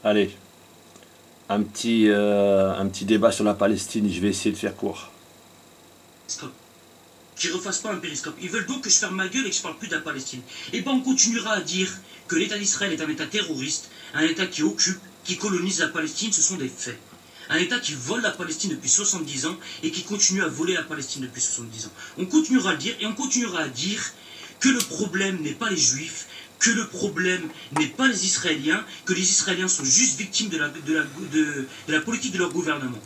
Allez, un petit débat sur la Palestine, je vais essayer de faire court. Qu'ils refassent pas un périscope. Ils veulent donc que je ferme ma gueule et que je parle plus de la Palestine. Et ben on continuera à dire que l'État d'Israël est un État terroriste, un État qui occupe, qui colonise la Palestine, ce sont des faits. Un État qui vole la Palestine depuis 70 ans et qui continue à voler la Palestine depuis 70 ans. On continuera à le dire et on continuera à dire que le problème n'est pas les Juifs, que le problème n'est pas les Israéliens, que les Israéliens sont juste victimes de la politique de leur gouvernement.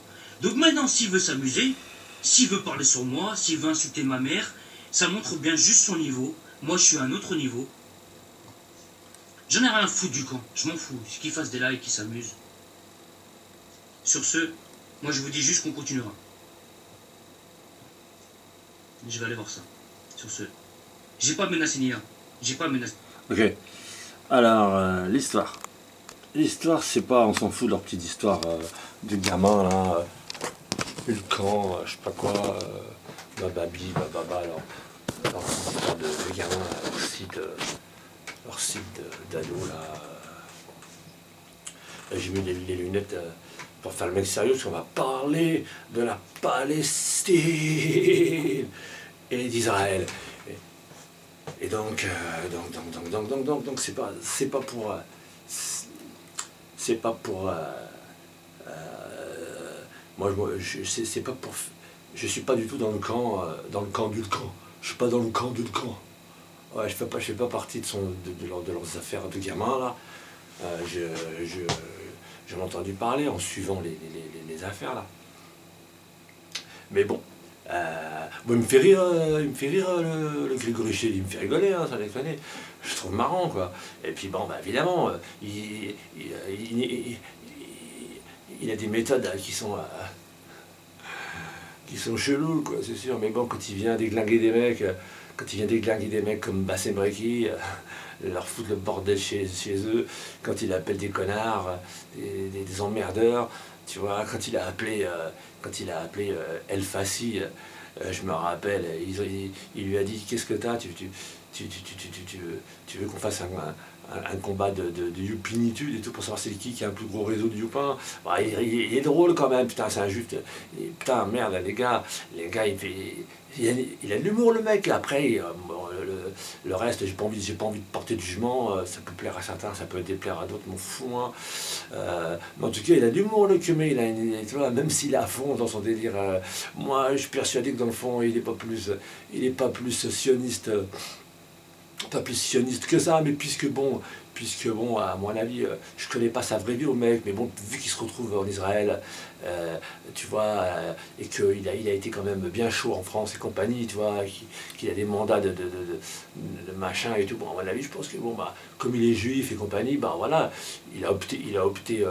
Donc maintenant, s'il veut s'amuser, s'il veut parler sur moi, s'il veut insulter ma mère, ça montre bien juste son niveau. Moi, je suis à un autre niveau. J'en ai rien à foutre du camp, je m'en fous. Qu'il fasse des likes, qu'il s'amuse. Sur ce, moi je vous dis juste qu'on continuera. Je vais aller voir ça. Sur ce. J'ai pas menacé Nia. J'ai pas menacé. Ok. Alors, l'histoire. L'histoire, c'est pas, on s'en fout de leur petite histoire du gamin là, le camp, je sais pas quoi, bababi, bababa, leur petite histoire de gamin, leur site d'ado là. J'ai mis les lunettes pour faire le mec sérieux, parce qu'on va parler de la Palestine et d'Israël. Et donc, c'est pas pour, moi, c'est pas pour, je suis pas du tout dans le camp du camp. Je suis pas dans le camp du camp. Ouais, je fais pas partie de leurs affaires de gamin là. J'en ai entendu parler en suivant les affaires là. Mais bon, bon, il me fait rire, le Grégory Shell, il me fait rigoler, hein, ça déconne. Je trouve marrant quoi. Et puis bon, bah, évidemment, il a des méthodes qui sont cheloues quoi, c'est sûr. Mais bon, quand il vient déglinguer des mecs, comme Bassem Breki, leur foutre le bordel chez eux, quand il appelle des connards, des emmerdeurs, tu vois, quand il a appelé El Fassi, je me rappelle, il lui a dit qu'est-ce que t'as, tu veux qu'on fasse un combat de youpinitude et tout pour savoir c'est qui a un plus gros réseau de youpins. Bah, il est drôle quand même, putain, c'est injuste. Putain, merde, les gars, il a de l'humour le mec. Après, bon, le reste, j'ai pas envie de porter de jugement. Ça peut plaire à certains, ça peut déplaire à d'autres, m'en fous. Hein. Mais en tout cas, il a de l'humour le cumé. Tu vois, même s'il est à fond dans son délire. Moi, je suis persuadé que dans le fond, il est pas plus sioniste. Pas plus sioniste que ça, mais puisque bon, à mon avis, je connais pas sa vraie vie au mec, mais bon, vu qu'il se retrouve en Israël, tu vois, et qu'il il a été quand même bien chaud en France et compagnie, tu vois, qu'il a des mandats de machin et tout, bon, à mon avis, je pense que bon, bah, comme il est juif et compagnie, bah voilà, il a opté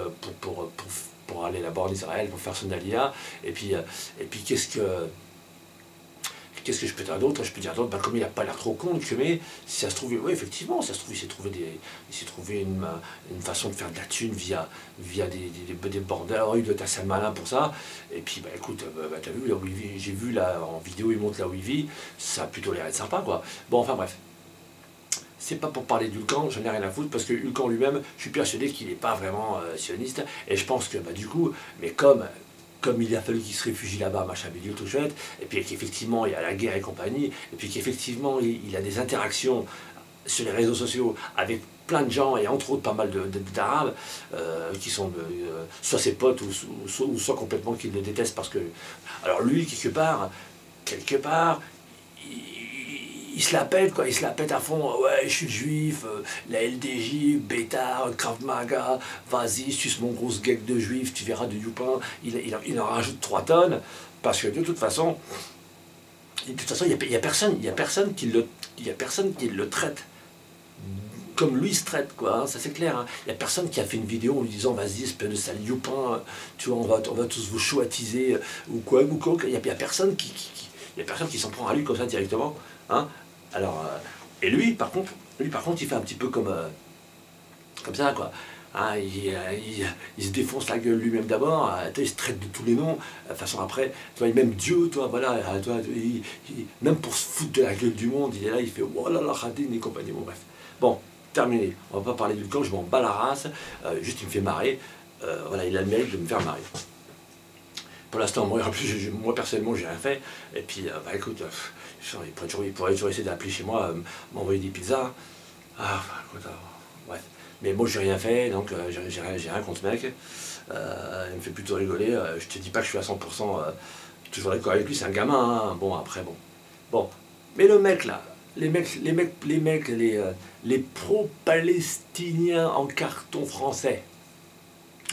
pour aller là-bas en Israël, pour faire son alia, et puis qu'est-ce que je peux dire d'autre? Je peux dire d'autre, bah, comme il n'a pas l'air trop con, mais si ça se trouve, oui, effectivement, ça se trouve, il s'est trouvé une façon de faire de la thune via des bordels. Il doit être assez malin pour ça. Et puis, bah écoute, t'as vu, là où j'ai vu là en vidéo, il montre là où il vit, ça a plutôt l'air d'être sympa, quoi. Bon, enfin bref. C'est pas pour parler d'Ulcan, j'en ai rien à foutre, parce que Ulcan lui-même, je suis persuadé qu'il n'est pas vraiment sioniste, et je pense que, bah, du coup, mais comme il a fallu qu'il se réfugie là-bas, machin bidule tout chouette, et puis qu'effectivement il y a la guerre et compagnie, et puis qu'effectivement il a des interactions sur les réseaux sociaux avec plein de gens, et entre autres pas mal d'Arabes, qui sont soit ses potes, ou soit complètement qui le détestent, parce que... Alors lui, quelque part, il se la pète, quoi, il se la pète à fond, ouais, je suis juif, la LDJ, Bétard, Krav Maga, vas-y, suce mon gros geek de juif, tu verras de Youpin, il en rajoute 3 tonnes, parce que de toute façon, il y a personne qui le traite comme lui se traite, quoi, hein, ça c'est clair. Hein. Il n'y a personne qui a fait une vidéo en lui disant vas-y, espèce de sale youpin, tu vois, on va tous vous chouatiser, ou quoi. Il n'y a personne il y a personne qui s'en prend à lui comme ça directement. Hein. Alors, et lui, par contre, il fait un petit peu comme ça, quoi. Hein, il se défonce la gueule lui-même d'abord, il se traite de tous les noms, de toute façon après, tu vois, même Dieu, toi, voilà, toi, même pour se foutre de la gueule du monde, il est là, il fait oh là là, Khadin et compagnie, bon bref. Bon, terminé. On va pas parler du camp, je m'en bats la race, juste il me fait marrer. Voilà, il a le mérite de me faire marrer. Pour l'instant, moi personnellement, j'ai rien fait. Et puis, bah écoute, il pourrait toujours essayer d'appeler chez moi, m'envoyer des pizzas. Ah, écoute, bref. Mais moi, j'ai rien fait, donc j'ai rien contre ce mec. Il me fait plutôt rigoler. Je te dis pas que je suis à 100% toujours d'accord avec lui, c'est un gamin. Hein. Bon, après, bon. Bon. Mais le mec, là, les pro-palestiniens en carton français.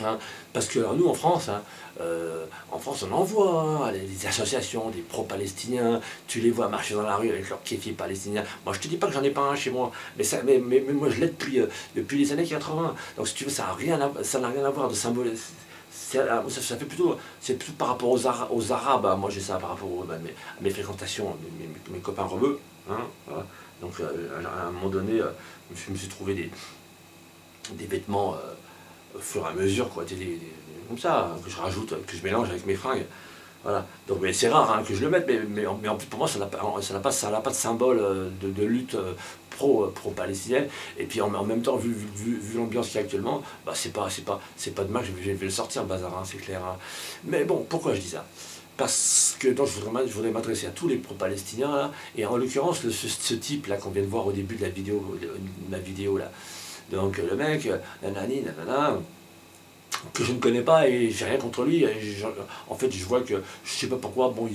Hein, parce que alors, nous, en France, on en voit hein, des associations, des pro-palestiniens, tu les vois marcher dans la rue avec leur kéfi palestinien. Moi, je te dis pas que j'en ai pas un chez moi, mais moi, je l'ai depuis les années 80. Donc, si tu veux, ça n'a rien à voir de symbole. Ça fait c'est plutôt par rapport aux Arabes. Hein. Moi, j'ai ça par rapport à mes fréquentations, mes copains rebeux. Hein, voilà. Donc, à un moment donné, je me suis trouvé des vêtements au fur et à mesure, quoi, comme ça, hein, que je rajoute, que je mélange avec mes fringues. Voilà. Donc, mais c'est rare hein, que je le mette, mais en plus pour moi, ça n'a pas de symbole de lutte pro-palestinienne. Et puis en même temps, vu l'ambiance qu'il y a actuellement, bah, c'est pas demain que je vais le sortir, le bazar, hein, c'est clair. Hein. Mais bon, pourquoi je dis ça? Parce que donc, je voudrais m'adresser à tous les pro-palestiniens, là, et en l'occurrence, ce type-là qu'on vient de voir au début de la vidéo là. Donc le mec, nanani, nanana, que je ne connais pas et j'ai rien contre lui. En fait, je vois que, je sais pas pourquoi, bon,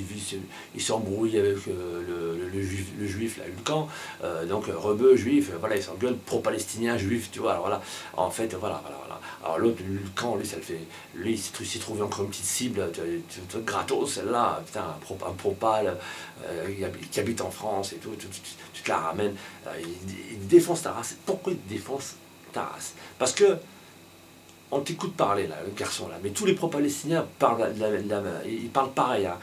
il s'embrouille avec le juif, là, Hulkan, donc rebeu, juif, voilà, il s'engueule, pro-palestinien, juif, tu vois, alors voilà, en fait, voilà. Alors l'autre, Hulkan, lui, ça le fait, lui, il s'est trouvé encore une petite cible, gratos, celle-là, putain, un pro-pal, qui habite en France et tout, tu te la ramènes, il défonce ta race. Pourquoi il défonce ta race? Parce que, on t'écoute parler, là, le garçon, là, mais tous les pro-palestiniens parlent, ils parlent pareil. Hein.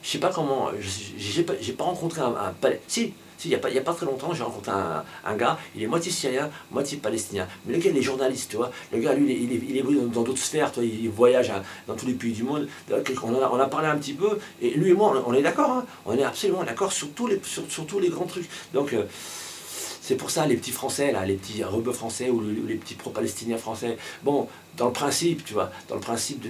Je sais pas comment, j'ai pas rencontré un si, il y a pas très longtemps, j'ai rencontré un gars, il est moitié syrien, moitié palestinien. Mais le gars, il est journaliste, tu vois. Le gars, lui, il est dans d'autres sphères, tu vois, il voyage dans tous les pays du monde. On a parlé un petit peu, et lui et moi, on est d'accord, hein, on est absolument d'accord sur tous les grands trucs. Donc, c'est pour ça, les petits Français, là, les petits rebeux français ou les petits pro-palestiniens français, bon, dans le principe, tu vois, dans le principe de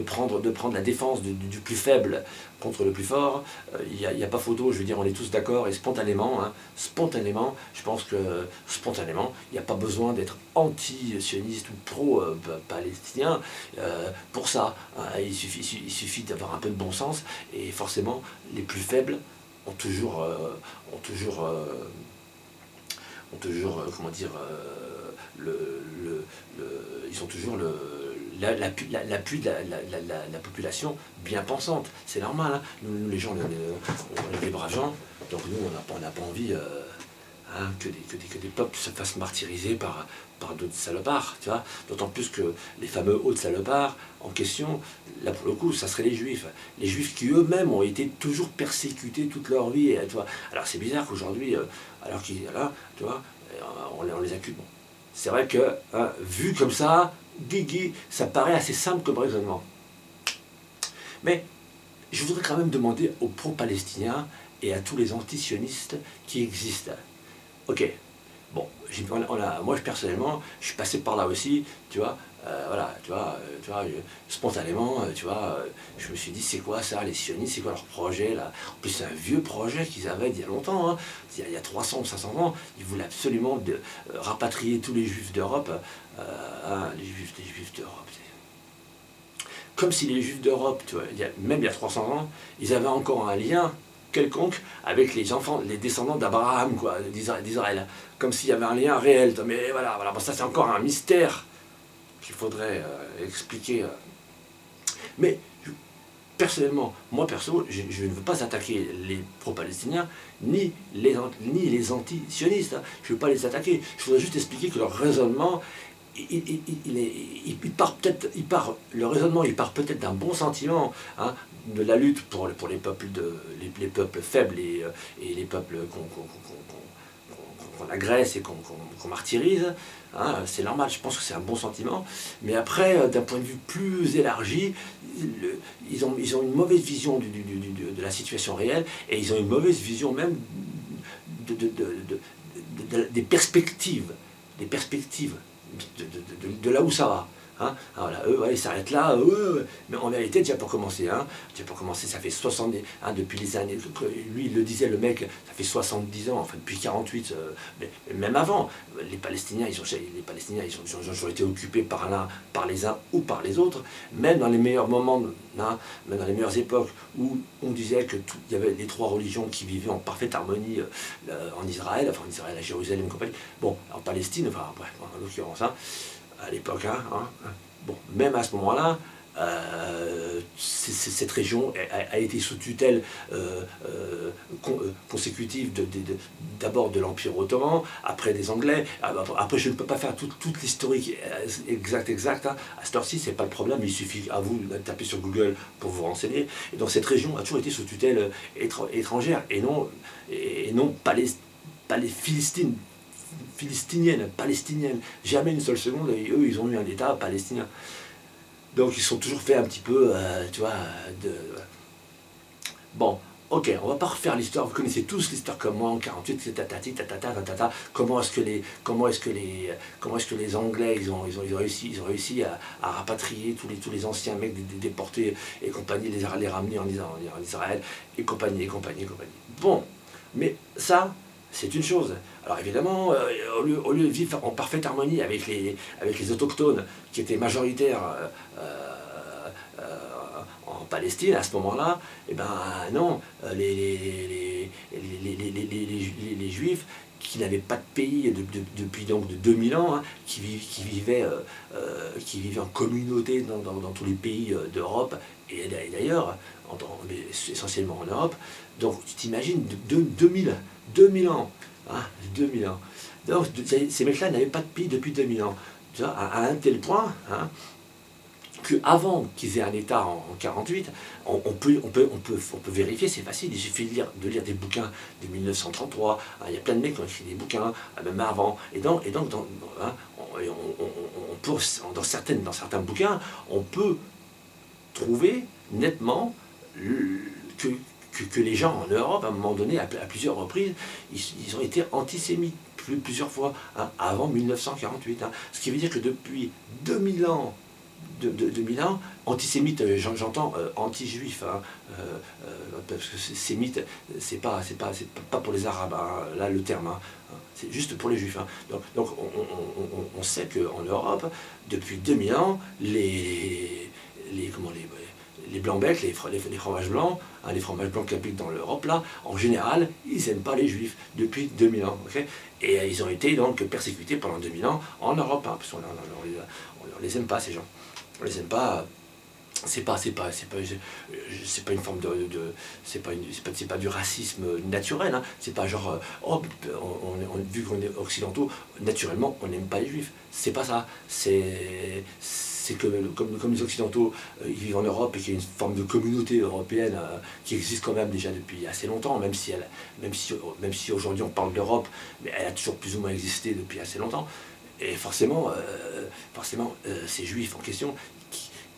prendre la défense du plus faible contre le plus fort, il n'y a pas photo, je veux dire, on est tous d'accord, et spontanément, je pense que spontanément, il n'y a pas besoin d'être anti-sioniste ou pro-palestinien pour ça. Hein, il suffit d'avoir un peu de bon sens, et forcément, les plus faibles ont toujours comment dire, ils ont toujours l'appui de la population bien pensante. C'est normal, hein. Nous, les gens, on est des braves gens, donc nous, on n'a pas envie hein, que des peuples se fassent martyriser par d'autres salopards, tu vois. D'autant plus que les fameux autres salopards en question, là pour le coup, ça serait les juifs. Les juifs qui eux-mêmes ont été toujours persécutés toute leur vie, tu vois. Alors c'est bizarre qu'aujourd'hui, alors qu'ils, là, tu vois, on les accuse. Bon. C'est vrai que, hein, vu comme ça, Guigui, ça paraît assez simple comme raisonnement. Mais je voudrais quand même demander aux pro-palestiniens et à tous les anti-sionistes qui existent. Ok, bon, moi personnellement, je suis passé par là aussi, tu vois, voilà, tu vois, spontanément, tu vois, je me suis dit, c'est quoi ça, les sionistes, c'est quoi leur projet, là? En plus, c'est un vieux projet qu'ils avaient il y a longtemps, hein, il y a 300 ou 500 ans, ils voulaient absolument rapatrier tous les juifs d'Europe, hein, les juifs d'Europe, comme si les juifs d'Europe, tu vois, même il y a 300 ans, ils avaient encore un lien quelconque avec les descendants d'Abraham, quoi, d'Israël, comme s'il y avait un lien réel. Mais voilà, bon, ça c'est encore un mystère qu'il faudrait expliquer. Mais personnellement, moi perso, je ne veux pas attaquer les pro-palestiniens ni les anti-sionistes. Hein. Je ne veux pas les attaquer. Je voudrais juste expliquer que leur raisonnement, le raisonnement, il part peut-être d'un bon sentiment, hein, de la lutte pour les peuples les peuples faibles et les peuples qu'on agresse et qu'on martyrise, hein, c'est normal, je pense que c'est un bon sentiment, mais après, d'un point de vue plus élargi, ils ont une mauvaise vision de la situation réelle, et ils ont une mauvaise vision même des perspectives, de là où ça va. Hein, voilà, eux, ouais, ils s'arrêtent là, mais en vérité, déjà pour commencer, ça fait 70, depuis les années, lui il le disait, le mec, ça fait 70 ans, enfin depuis 48, mais même avant, les Palestiniens, ils ont toujours été occupés par les uns ou par les autres, même dans les meilleurs moments, même dans les meilleures époques, où on disait que il y avait les trois religions qui vivaient en parfaite harmonie en Israël, à Jérusalem et compagnie, bon, en Palestine, enfin bref, en l'occurrence, à l'époque, bon, même à ce moment-là, cette région a été sous tutelle consécutive d'abord de l'Empire ottoman, après des Anglais. Après, je ne peux pas faire toute l'historique exacte. À cette heure-ci, c'est pas le problème, il suffit à vous de taper sur Google pour vous renseigner. Et donc cette région a toujours été sous tutelle étrangère et non palestinienne. Jamais une seule seconde, et eux, ils ont eu un État palestinien. Donc, ils sont toujours fait un petit peu, Bon, ok, on va pas refaire l'histoire. Vous connaissez tous l'histoire comme moi en 48, c'est tatati. Comment est-ce que les Anglais ils ont réussi à rapatrier tous les anciens mecs déportés et compagnie, les ramener en Israël et compagnie. Bon, mais ça, c'est une chose. Alors évidemment, au lieu de vivre en parfaite harmonie avec les autochtones qui étaient majoritaires en Palestine à ce moment-là, eh ben non, les Juifs qui n'avaient pas de pays depuis donc de 2000 ans, qui vivaient en communauté dans tous les pays d'Europe et d'ailleurs, essentiellement en Europe. Donc tu t'imagines 2000 ans. 2000 ans. Donc ces mecs-là n'avaient pas de pays depuis 2000 ans. À un tel point qu'avant qu'ils aient un État en 48, on peut vérifier, c'est facile, il suffit de lire des bouquins de 1933, il y a plein de mecs qui ont écrit des bouquins, même avant, et donc dans certains bouquins, on peut trouver nettement que les gens en Europe, à un moment donné, à plusieurs reprises, ils ont été antisémites plusieurs fois, avant 1948. Ce qui veut dire que depuis 2000 ans, antisémite, j'entends anti-juif, parce que sémite, c'est pas pour les Arabes, là le terme, c'est juste pour les Juifs. Donc on sait qu'en Europe, depuis 2000 ans, les blancs-becs, les fromages blancs, les fromages blancs qui habitent dans l'Europe, là, en général, ils n'aiment pas les Juifs depuis 2000 ans. Okay, et ils ont été donc persécutés pendant 2000 ans en Europe, parce qu'on ne les aime pas, ces gens. On les aime pas. C'est pas une forme c'est pas du racisme naturel, c'est pas genre vu qu'on est occidentaux, naturellement on n'aime pas les Juifs, c'est pas ça, c'est que comme les Occidentaux ils vivent en Europe et qu'il y a une forme de communauté européenne qui existe quand même déjà depuis assez longtemps, même si aujourd'hui on parle d'Europe, mais elle a toujours plus ou moins existé depuis assez longtemps, et forcément ces Juifs en question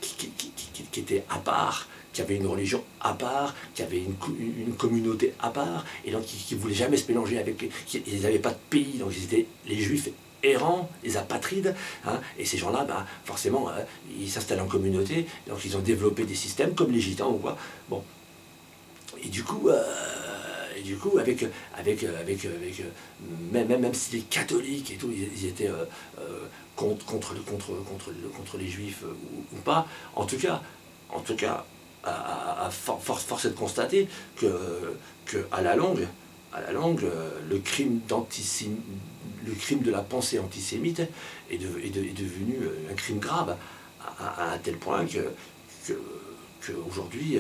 qui étaient à part, qui avaient une religion à part, qui avaient une communauté à part, et donc qui ne voulaient jamais se mélanger avec... Ils n'avaient pas de pays, donc ils étaient les Juifs errants, les apatrides, et ces gens-là, forcément, ils s'installent en communauté, donc ils ont développé des systèmes comme les gitans ou quoi. Bon. Et du coup, même si les catholiques et tout, ils étaient contre les juifs ou pas, en tout cas, force est de constater que à la longue, le crime de la pensée antisémite est devenu un crime grave, à un tel point que aujourd'hui,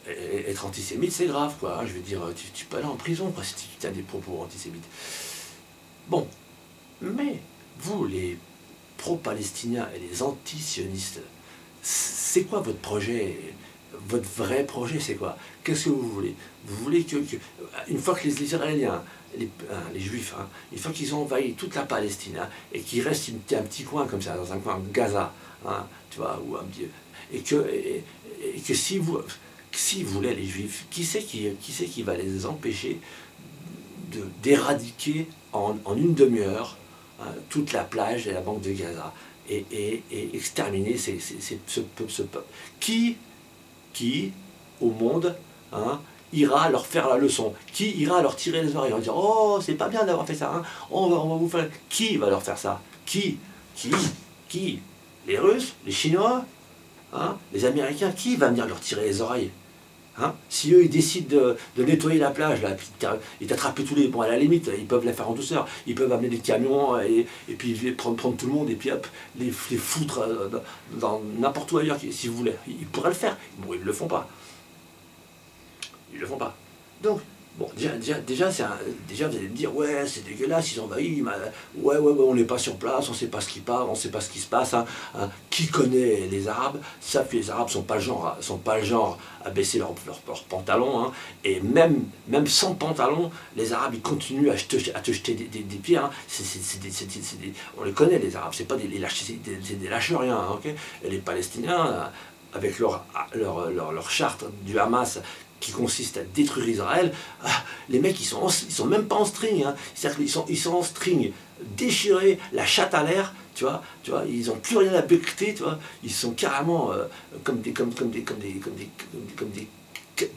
être antisémite, c'est grave, quoi. Je veux dire, tu peux aller en prison, quoi, si tu tiens des propos antisémites. Bon, mais vous, les pro-palestiniens et les anti-sionistes, c'est quoi votre projet? Votre vrai projet, c'est quoi? Qu'est-ce que vous voulez? Vous voulez une fois que les Israéliens, les Juifs, une fois qu'ils ont envahi toute la Palestine, et qu'il reste un petit coin comme ça, dans un coin Gaza, tu vois, ou un petit... Et que si vous... s'ils voulaient les Juifs, qui c'est qui va les empêcher d'éradiquer en une demi-heure toute la plage et la bande de Gaza et exterminer ce peuple. Qui au monde ira leur faire la leçon? Qui ira leur tirer les oreilles en disant oh c'est pas bien d'avoir fait ça, on va vous faire. Qui va leur faire ça? Qui? Les Russes? Les Chinois? Les Américains? Qui va venir leur tirer les oreilles? Si eux ils décident de nettoyer la plage, là, et d'attraper tous les. Bon, à la limite, ils peuvent la faire en douceur. Ils peuvent amener des camions et puis prendre tout le monde et puis hop, les foutre dans n'importe où ailleurs, si vous voulez. Ils pourraient le faire. Bon, ils ne le font pas. Ils le font pas. Donc, bon, déjà vous allez me dire, ouais, c'est dégueulasse, ils envahissent, ouais, on n'est pas sur place, on ne sait pas ce qui parle, on ne sait pas ce qui se passe. Qui connaît les Arabes savent que les Arabes sont pas le genre à baisser leurs pantalons, et même sans pantalon, les Arabes ils continuent à te jeter des pierres. On les connaît les Arabes, c'est pas des lâcheriens, ok. Et les Palestiniens, avec leur charte du Hamas, qui consiste à détruire Israël, les mecs ils sont même pas en string, c'est-à-dire qu'ils sont en string déchirés, la chatte à l'air, tu vois, ils n'ont plus rien à becqueter, tu vois, ils sont carrément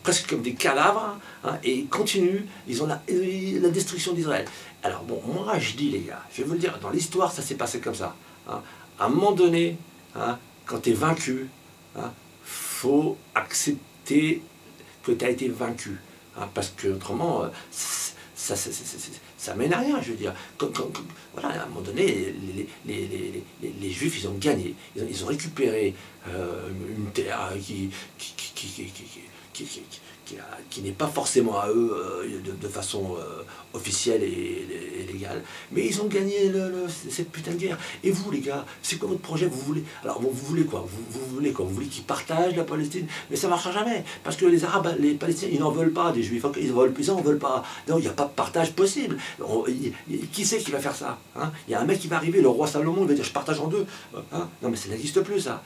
presque comme des cadavres, et ils continuent, ils ont la destruction d'Israël. Alors bon, moi je dis les gars, je vais vous le dire, dans l'histoire ça s'est passé comme ça. À un moment donné, quand tu es vaincu, faut accepter que tu as été vaincu, parce que autrement ça mène à rien, je veux dire. Voilà, à un moment donné, les Juifs, ils ont gagné, ils ont récupéré une terre qui n'est pas forcément à eux de façon officielle et légale, mais ils ont gagné cette putain de guerre. Et vous les gars, c'est quoi votre projet? Vous voulez quoi? Vous voulez qu'ils partagent la Palestine? Mais ça ne marchera jamais, parce que les Arabes, les Palestiniens, ils n'en veulent pas des Juifs, ils n'en veulent pas. Non, il n'y a pas de partage possible. Qui c'est qui va faire ça? Il y a un mec qui va arriver, le roi Salomon, il va dire je partage en deux. Non mais ça n'existe plus ça.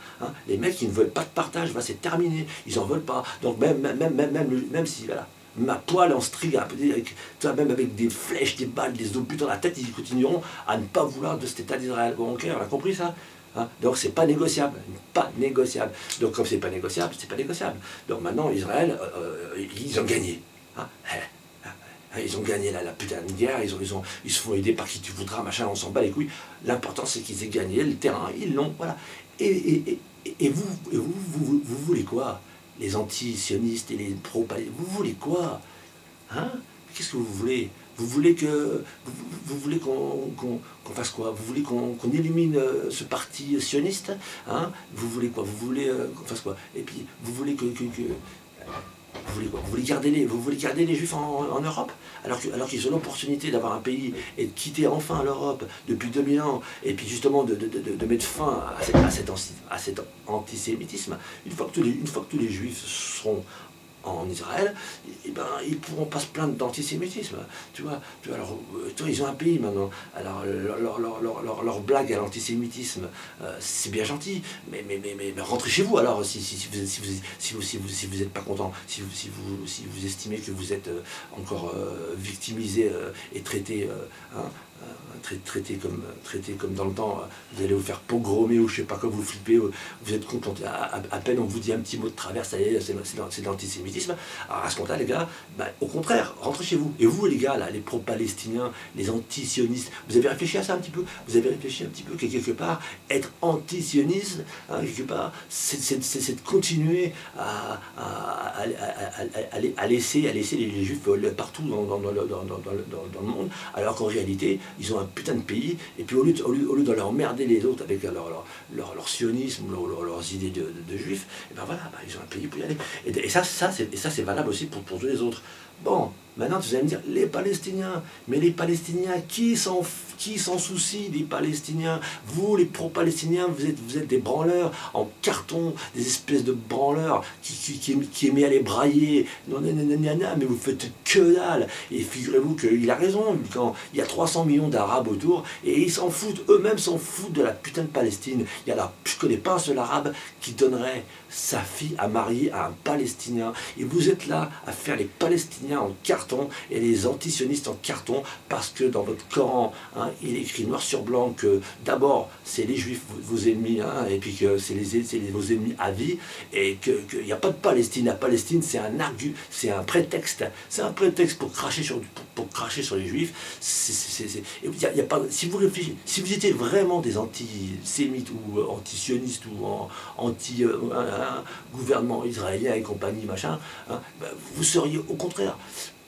Les mecs qui ne veulent pas de partage, c'est terminé, ils n'en veulent pas. Donc même si voilà, ma poêle en string, même avec des flèches, des balles, des obus dans la tête, ils continueront à ne pas vouloir de cet État d'Israël. Bon, ok, on a compris ça? Donc c'est pas négociable, Donc comme c'est pas négociable, c'est pas négociable. Donc maintenant Israël, ils ont gagné. Ils ont gagné la putain de guerre, ils se font aider par qui tu voudras, machin, on s'en bat les couilles. L'important c'est qu'ils aient gagné le terrain, ils l'ont, voilà. Et vous voulez quoi? Les anti-sionistes et les pro-palestiniens, vous voulez quoi? Qu'est-ce que vous voulez? Vous voulez qu'on fasse quoi? Vous voulez qu'on élimine ce parti sioniste? Vous voulez quoi? Vous voulez qu'on fasse quoi? Et puis vous voulez vous voulez quoi? Vous voulez garder les Juifs en Europe, alors qu'ils ont l'opportunité d'avoir un pays et de quitter enfin l'Europe depuis 2000 ans, et puis justement de mettre fin à cet antisémitisme. Une fois que tous les Juifs seront en Israël, ils pourront pas se plaindre d'antisémitisme. Tu vois, alors, ils ont un pays maintenant. Alors, leur blague à l'antisémitisme, c'est bien gentil, mais rentrez chez vous alors, si vous n'êtes pas content, si vous estimez que vous êtes encore victimisé et traité comme dans le temps, vous allez vous faire pogromer ou je sais pas quoi, vous flippez, vous êtes content, à peine on vous dit un petit mot de travers, ça y est, c'est de l'antisémitisme. Alors à ce moment-là, les gars, au contraire, rentrez chez vous. Et vous, les gars, là, les pro-palestiniens, les anti-sionistes, vous avez réfléchi à ça un petit peu? Vous avez réfléchi un petit peu que quelque part, être anti-sioniste, quelque part, c'est de continuer à laisser les Juifs partout dans le monde, alors qu'en réalité, ils ont un putain de pays, et puis au lieu de leur emmerder les autres avec leur sionisme, leurs idées de juifs, et voilà, ils ont un pays pour y aller. Et ça c'est valable aussi pour tous les autres. Bon, maintenant vous allez me dire, les Palestiniens, mais les Palestiniens, qui qui s'en soucie des Palestiniens? Vous, les pro-palestiniens, vous êtes des branleurs en carton, des espèces de branleurs qui aimaient aller brailler. Non, mais vous faites que dalle. Et figurez-vous qu'il a raison, quand il y a 300 millions d'Arabes autour, et ils s'en foutent, eux-mêmes s'en foutent de la putain de Palestine. Je ne connais pas un seul Arabe qui donnerait sa fille à marier à un Palestinien. Et vous êtes là à faire les Palestiniens en carton et les antisionistes en carton parce que dans votre Coran, hein, il est écrit noir sur blanc que d'abord c'est les Juifs vos ennemis, hein, et puis que c'est vos ennemis à vie, et qu'il n'y a pas de Palestine. La Palestine, c'est un prétexte. C'est un prétexte pour cracher sur les Juifs. Y a pas, si vous réfléchissez, si vous étiez vraiment des antisémites ou antisionistes ou gouvernement israélien et compagnie, machin, hein, vous seriez au contraire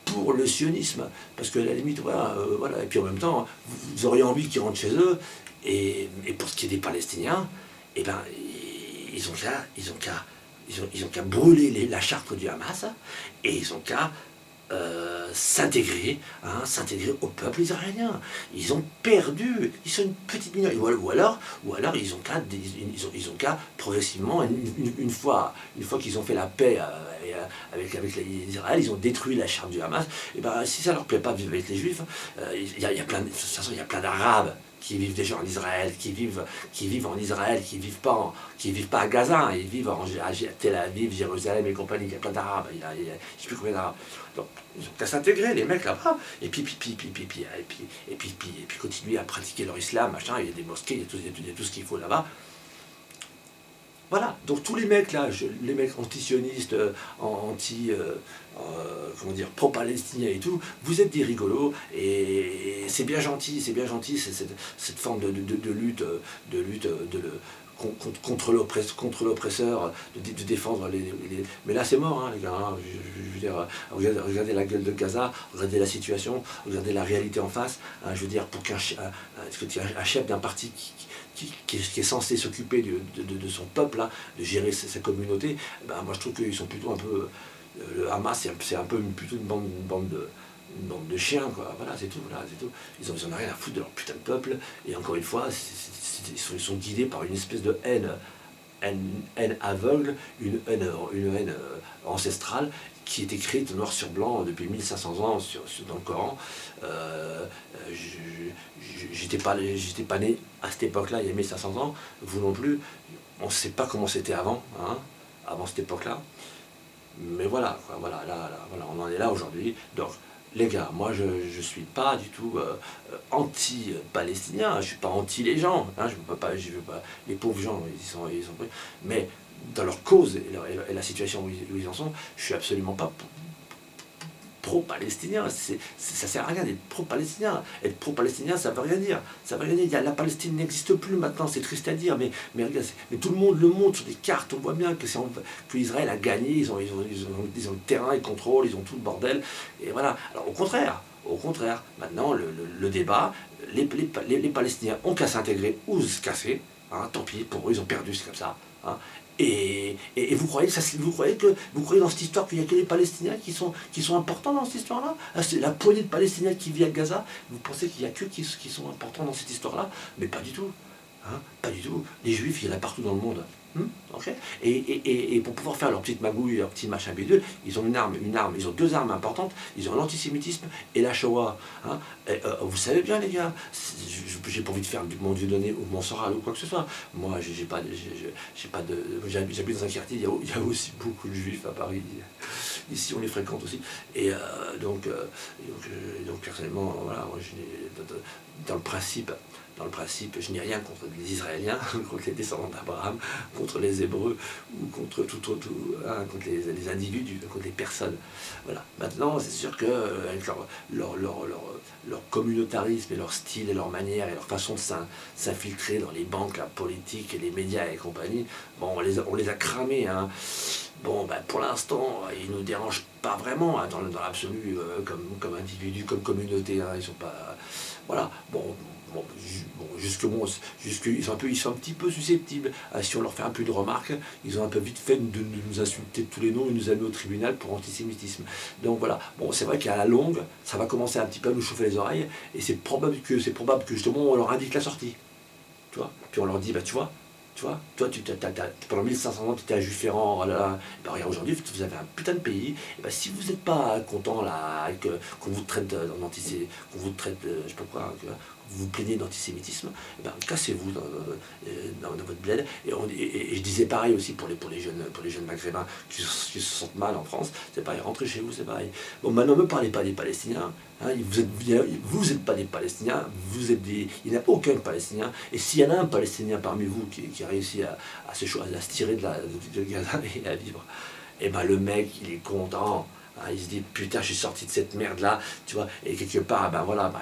pour le sionisme, parce que à la limite, voilà, et puis en même temps, vous auriez envie qu'ils rentrent chez eux, et pour ce qui est des Palestiniens, eh ben, ils ont qu'à brûler la charte du Hamas, et ils ont qu'à s'intégrer au peuple israélien. Ils ont perdu, ils sont une petite minorité, ou alors ils ont qu'à progressivement, une fois qu'ils ont fait la paix avec Israël, ils ont détruit la charte du Hamas, et ben si ça leur plaît pas de vivre avec les Juifs, il y a plein d'Arabes qui vivent déjà en Israël, qui vivent en Israël, qui vivent pas à Gaza, ils vivent à Tel Aviv, Jérusalem et compagnie. Il y a plein d'Arabes, je ne sais plus combien d'Arabes. Donc ils ont qu'à s'intégrer, les mecs là-bas, et puis continuer à pratiquer leur islam, machin. Il y a des mosquées, il y a tout ce qu'il faut là-bas. Voilà, donc tous les mecs là, les mecs antisionistes, pro-palestiniens et tout, vous êtes des rigolos, et c'est bien gentil, cette forme de lutte, contre l'oppresseur, de défendre mais là c'est mort, hein, les gars, hein, je veux dire, regardez la gueule de Gaza, regardez la situation, regardez la réalité en face, hein, je veux dire, pour qu'un chef d'un parti qui est censé s'occuper de son peuple, là, de gérer sa communauté, ben, moi je trouve qu'ils sont plutôt un peu... Le Hamas, c'est un peu plutôt une bande de chiens, quoi. Voilà, c'est tout. Ils en ont rien à foutre de leur putain de peuple, et encore une fois, ils sont guidés par une espèce de haine aveugle, une haine ancestrale, qui est écrite noir sur blanc depuis 1500 ans dans le Coran. J'étais pas né à cette époque-là, il y a 1500 ans, vous non plus. On ne sait pas comment c'était avant, hein, avant cette époque-là. Mais voilà, on en est là aujourd'hui. Donc, les gars, moi je suis pas du tout anti-palestinien, je suis pas anti les gens, hein, je veux pas, les pauvres gens, ils sont pris. Mais dans leur cause et la situation où ils en sont, je suis absolument pas pro-palestinien. Ça sert à rien d'être pro-palestinien. Être pro-palestinien, ça veut rien dire. Ça veut rien dire. La Palestine n'existe plus maintenant, c'est triste à dire, mais regarde, mais tout le monde le montre sur des cartes, on voit bien que Israël a gagné, ils ont le terrain, ils contrôlent, ils ont tout le bordel, et voilà. Alors au contraire, maintenant le débat, les Palestiniens ont qu'à s'intégrer ou se casser, hein, tant pis, pour eux ils ont perdu, c'est comme ça. Hein. Et vous croyez dans cette histoire qu'il n'y a que les Palestiniens qui sont importants dans cette histoire-là? C'est la poignée de Palestiniens qui vit à Gaza. Vous pensez qu'il n'y a que qui sont importants dans cette histoire-là? Mais pas du tout. Hein, pas du tout. Les Juifs, il y en a partout dans le monde. Okay, et pour pouvoir faire leur petite magouille, leur petit machin bidule, ils ont une arme, ils ont deux armes importantes, ils ont l'antisémitisme et la Shoah. Hein. Vous savez bien, les gars, j'ai pas envie de faire du mon Dieu donné ou mon Soral ou quoi que ce soit. Moi, j'habite dans un quartier, il y a aussi beaucoup de Juifs à Paris. Ici, on les fréquente aussi. Et donc personnellement, voilà, moi, dans le principe, je n'ai rien contre les Israéliens, contre les descendants d'Abraham, contre les Hébreux, ou contre contre les individus, contre les personnes. Voilà. Maintenant, c'est sûr que avec leur communautarisme et leur style et leur manière et leur façon de s'infiltrer dans les banques, la politique et les médias et compagnie, bon, on les a cramés. Hein. Bon, ben, pour l'instant, ils ne nous dérangent pas vraiment, hein, dans l'absolu, comme individus, comme communauté. Hein, ils sont pas... Voilà. Bon, ils sont un petit peu susceptibles. Si on leur fait un peu de remarques, ils ont un peu vite fait de nous insulter de tous les noms et nous amener au tribunal pour antisémitisme. Donc voilà, bon, c'est vrai qu'à la longue, ça va commencer un petit peu à nous chauffer les oreilles, et c'est probable que justement on leur indique la sortie. Tu vois, puis on leur dit, bah tu vois, toi, pendant 1500 ans, tu étais à Jufféran, oh là là. Ben, regarde, aujourd'hui, vous avez un putain de pays. Et ben, si vous n'êtes pas content, là, qu'on vous traite qu'on vous traite, je sais pas quoi, que vous vous plaignez d'antisémitisme, eh ben, cassez-vous dans votre bled. Et je disais pareil aussi pour les jeunes maghrébins qui se sentent mal en France, c'est pareil, rentrez chez vous, c'est pareil. Bon, maintenant, ne me parlez pas des Palestiniens. Hein, vous n'êtes pas des Palestiniens, il n'y a aucun Palestinien. Et s'il y en a un Palestinien parmi vous qui a réussi à se tirer de Gaza et à vivre, et ben le mec, il est content. Hein, il se dit, putain, je suis sorti de cette merde-là, tu vois. Et quelque part, ben voilà, ben,